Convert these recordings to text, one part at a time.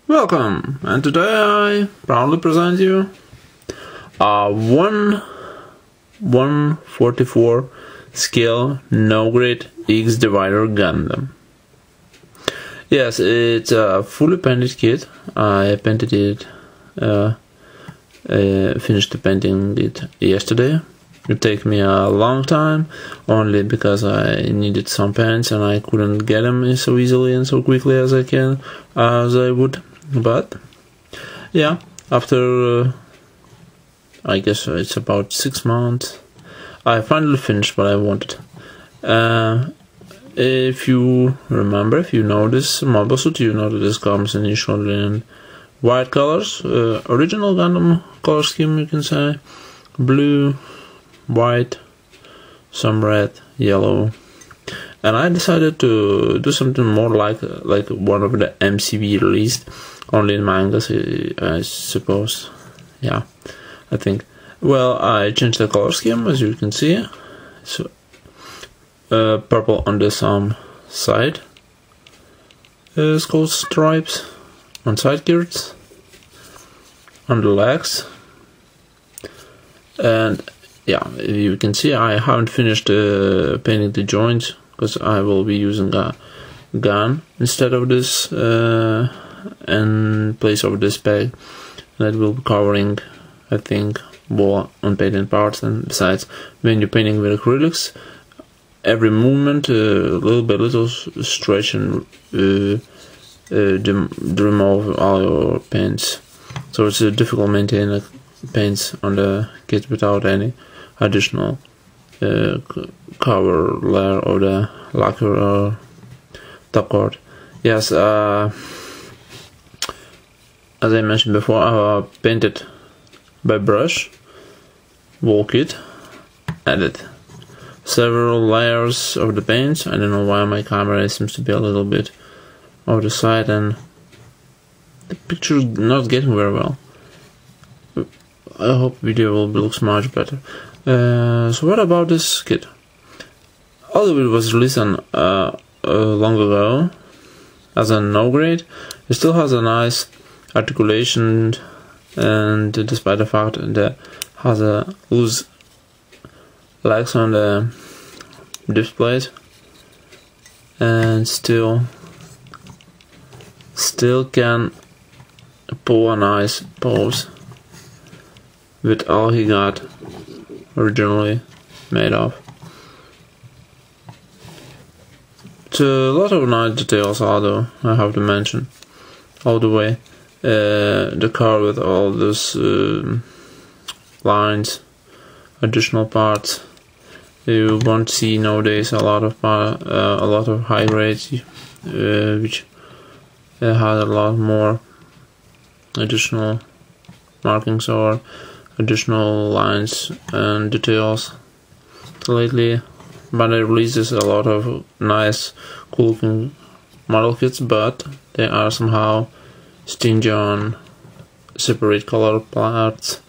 Welcome, and today I proudly present you a 1/144 scale no-grid X divider Gundam. Yes, it's a fully painted kit. I painted it, finished painting it yesterday. It took me a long time, only because I needed some paints and I couldn't get them so easily and so quickly as I would. But yeah, after I guess it's about 6 months, I finally finished what I wanted. If you remember, if you know this mobile suit, you know that this comes initially in white colors, original Gundam color scheme, you can say, blue, white, some red, yellow, and I decided to do something more like one of the MCV released, only in mangas, I suppose. Yeah, I think. Well, I changed the color scheme, as you can see. So purple on the side, skull stripes on side girds, on the legs, and yeah, you can see I haven't finished painting the joints because I will be using a gun instead of this in place of this peg that will be covering, I think, more unpainted parts. And besides, when you're painting with acrylics, every movement, little by little, stretch and remove all your paints. So it's difficult maintaining paints on the kit without any additional cover layer of the lacquer or top coat. Yes, as I mentioned before, I painted by brush, wall kit, added several layers of the paints. I don't know why my camera seems to be a little bit off the side and the picture is not getting very well. I hope video will looks much better. So what about this kit? Although it was released long ago as a no-grade, it still has a nice articulation, and despite the fact that it has a loose legs on the displays, and still can pull a nice pose with all he got originally made of. It's a lot of nice details, although I have to mention all the way. The car with all those lines, additional parts. You won't see nowadays a lot of high grades, which has a lot more additional markings or additional lines and details. So lately, Bandai releases a lot of nice, cool looking model kits, but they are somehow stingy on separate color parts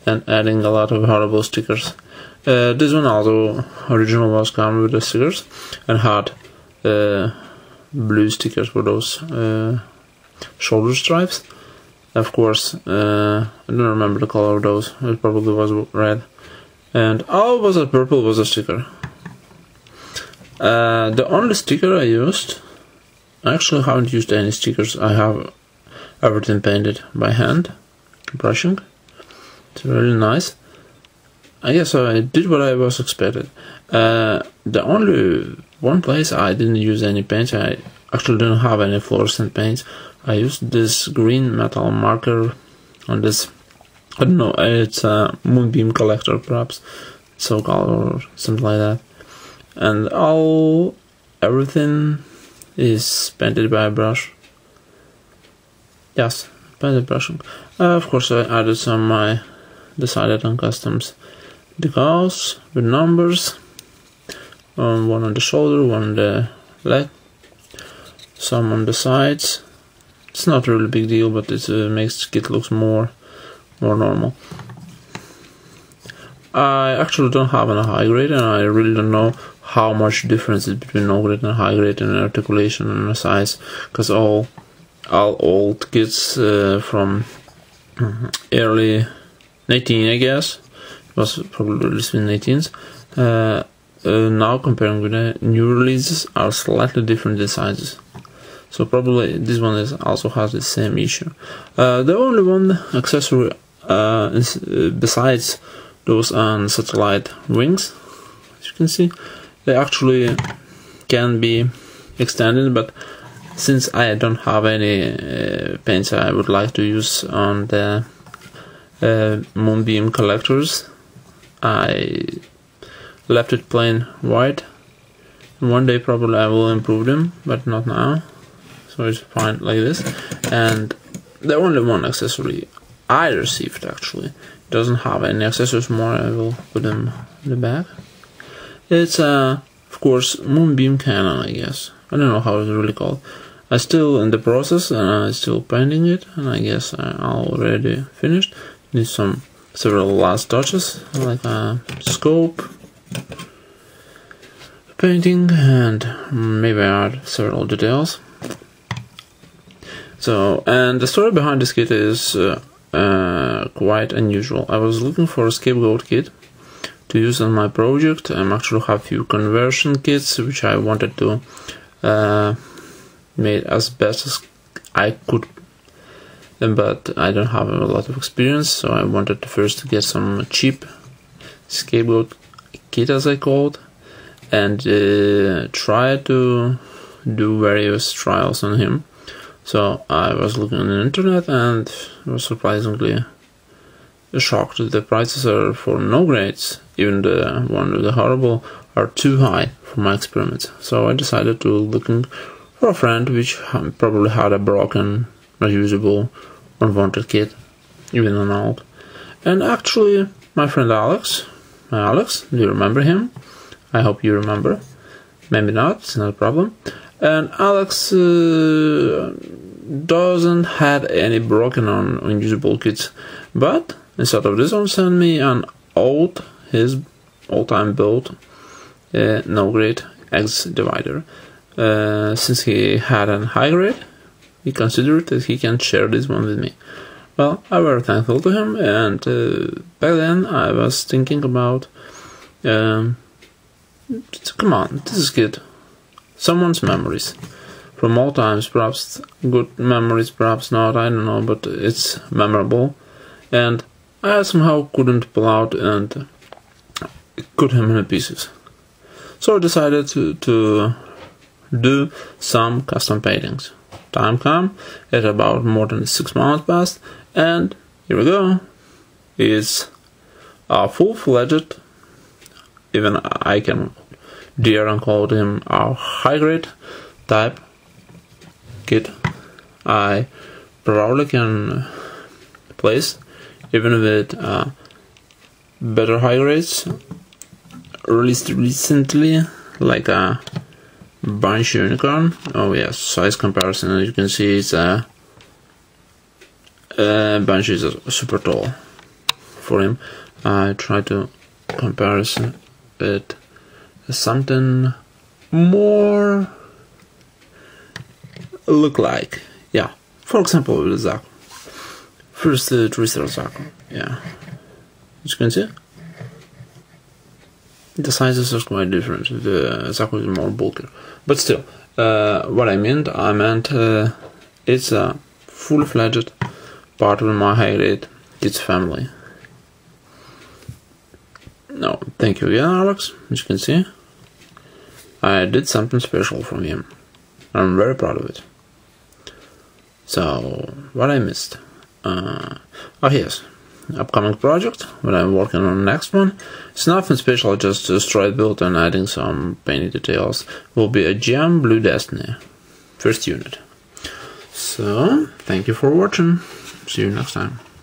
and adding a lot of horrible stickers. This one, although original, was covered with the stickers and had blue stickers for those shoulder stripes. Of course, I don't remember the color of those. It probably was red, and all was a purple was a sticker. The only sticker I used, I actually haven't used any stickers. I have everything painted by hand, brushing. It's really nice. I guess I did what I was expected. The only one place I didn't use any paints, I actually didn't have any fluorescent paints. I used this green metal marker on this, I don't know, it's a moonbeam collector perhaps, so called, or something like that. And everything is painted by brush. Yes, painted brushing. Of course, I added some decided on customs decals with numbers, one on the shoulder, one on the leg, some on the sides. It's not really a big deal, but it makes the kit looks more normal. I actually don't have a high grade, and I really don't know how much difference is between no grade and high grade in articulation and size, because all all old kits from early 19, I guess. It was probably released in 18s. Now comparing with the new releases are slightly different in sizes. So probably this one also has the same issue. The only one accessory besides those on satellite wings, as you can see, they actually can be extended, but since I don't have any paints I would like to use on the Moonbeam collectors, I left it plain white. One day probably I will improve them, but not now. So it's fine like this. And the only one accessory I received actually doesn't have any accessories more. I will put them in the back. It's of course Moonbeam cannon, I guess. I don't know how it's really called. I'm still in the process and I'm still painting it, and I guess I already finished. Need several last touches like a scope painting and maybe add several details. So, and the story behind this kit is quite unusual. I was looking for a scapegoat kit to use on my project. I actually have a few conversion kits which I wanted to make as best as I could, but I don't have a lot of experience, so I wanted to first get some cheap scapegoat kit, as I called, and try to do various trials on him. So I was looking on the internet and was surprisingly shocked that the prices are for no grades, even the one with the horrible, are too high for my experiments. So I decided to looking for a friend which probably had a broken, not usable, unwanted kit, even an old. And actually, my friend Alex, do you remember him? I hope you remember. Maybe not, it's not a problem. And Alex doesn't have any broken or unusable kits, but instead of this one, sent me an his all-time build, no grade X divider. Since he had a high grade, he considered that he can share this one with me. Well, I'm very thankful to him, and back then I was thinking about, come on, this is good. Someone's memories. From all times, perhaps good memories, perhaps not, I don't know, but it's memorable. And I somehow couldn't pull out and cut him into pieces. So I decided to do some custom paintings. Time came, at about more than 6 months passed, and here we go. It's a full-fledged, even I can dare and call him a high-grade type kit. I probably can place, even with better high grades released recently, like a Bunch Unicorn. Oh yes, size comparison, as you can see, it's a Bunch is super tall for him. I try to compare it something more look like, yeah, for example with the Zaku. First the Twister Zaku, yeah, as you can see the sizes are quite different. The Zaku is more bulkier, but still, what I meant it's a full-fledged part of my high-grade kids family. No, thank you again, Alex. As you can see, I did something special from him. I'm very proud of it. So, what I missed? Oh yes, upcoming project, what I'm working on the next one. It's nothing special, just a straight build and adding some painting details. Will be a Gem Blue Destiny, first unit. So, thank you for watching. See you next time.